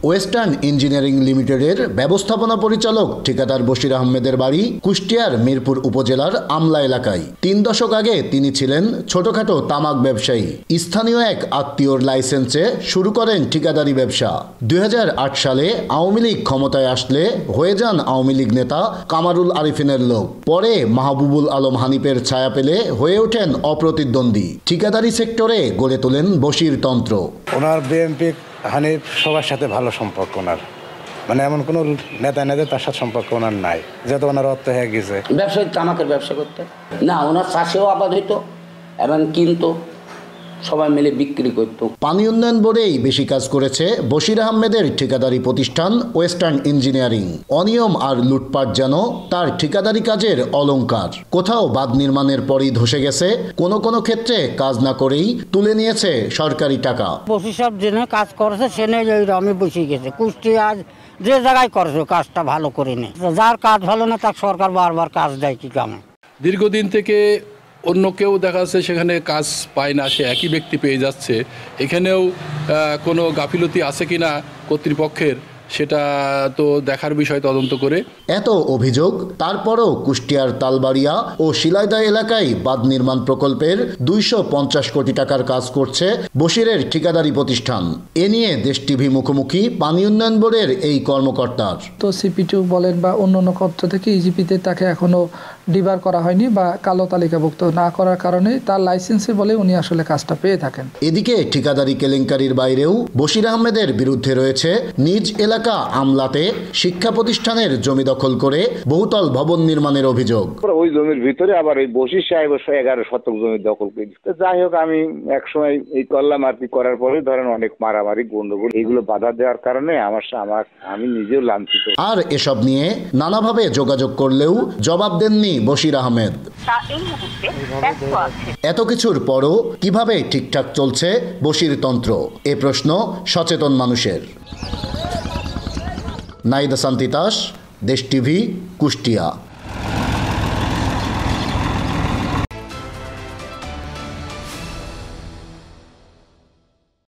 Western engineering লিমিটেডের ব্যবস্থাপনা পরিচালক ঠিকাদার বশির আহমেদের বাড়ি কুষ্টিয়ার মিরপুর উপজেলার আমলা এলাকায়। 3 দশক আগে তিনি ছিলেন ছোটখাটো তামাক ব্যবসায়ী। স্থানীয় এক আত্মীয়র লাইসেন্সে শুরু করেন ঠিকাদারি ব্যবসা। 2008 সালে আওয়ামী লীগ ক্ষমতায় আসলে হয়ে যান আওয়ামী লীগ নেতা কামারুল আরিফিনের লোক। পরে মাহবুবুল আলম হানিফের ছায়া পেলে হয়ে ওঠেন অপ্রতিদ্বন্দ্বী। ঠিকাদারি সেক্টরে গড়ে তোলেন বশির তন্ত্র। ওনার বিএনপি হানিফ সবার সাথে ভালো সম্পর্ক ওনার, মানে এমন কোনো নেতা তার সাথে সম্পর্ক ওনার নাই, যেহেতু ওনার অর্থ হয়ে গেছে। ব্যবসায়ী তামাকের ব্যবসা করতে না, ওনার চাষেও আবাদ হইতো এবং কিন্তু সবাই মিলে বিক্রি করত। পানি উন্নয়ন বোর্ডেই বেশি কাজ করেছে বশির আহমেদের ঠিকাদারি প্রতিষ্ঠান ওয়েস্টার্ন ইঞ্জিনিয়ারিং। অনিয়ম আর লুটপাট যেন তার ঠিকাদারি কাজের অলংকার। কোথাও বাঁধ নির্মাণের পরই ধসে গেছে, কোনো ক্ষেত্রে কাজ না করেই তুলে নিয়েছে সরকারি টাকা। বশির সাহেব জেনে কাজ করেছে সে নেই, আমি বসে গেছে কুষ্টিয়া যে জায়গায় করেছে কাজটা ভালো করে নেই। যার কাজ ভালো না তাকে সরকার বারবার কাজ দেয় কি কামে। দীর্ঘদিন থেকে অন্য কেউ দেখা যাচ্ছে সেখানে কাজ পায় না, সে একই ব্যক্তি পেয়ে যাচ্ছে। এখানেও কোনো গাফিলতি আছে কিনা কর্তৃপক্ষের, সেটা তো দেখার বিষয়, তদন্ত করে। এত অভিযোগ তারপরও কুষ্টিয়ার তালবাড়িয়া ও শিলাইদা এলাকায় বাঁধ নির্মাণ প্রকল্পের 250 কোটি টাকার কাজ করছে বশিরের ঠিকাদারি প্রতিষ্ঠান। এ নিয়ে দেশ টিভি মুখোমুখি পানি উন্নয়ন বোর্ডের এই কর্মকর্তার। তো সিপিটিউ বলেন বা অন্যান্য ক্ষেত্র থেকে ইজিপিতে তাকে এখনো ডিবার করা হয়নি বা কালো তালিকাভুক্ত না করার কারণে তার লাইসেন্সে বলে উনি আসলে কাজটা পেয়ে থাকেন। এদিকে ঠিকাদারি কেলেঙ্কারির বাইরেও বশির আহমেদের বিরুদ্ধে রয়েছে নিজ এলাকা আমলাতে শিক্ষা প্রতিষ্ঠানের জমি দখল করে বহুতল ভবন নির্মাণের অভিযোগ। ওই জমির ভিতরে আবার ওই বশির সাহেব 11 শতক জমি দখল করে দিচ্ছে। যাই হোক, আমি একসময় এই করলাম আর কি, করার পরে ধরেন অনেক মারামারি গন্ডগোল, এইগুলো বাধা দেওয়ার কারণে আমি নিজেও লাঞ্ছিত। আর এসব নিয়ে নানাভাবে যোগাযোগ করলেও জবাব দেননি বশির আহমেদ। এত কিছুর পরও কিভাবে ঠিকঠাক চলছে বশির তন্ত্র, এ প্রশ্ন সচেতন মানুষের। নাইদা সান্তিতাস, দেশ টিভি, কুষ্টিয়া।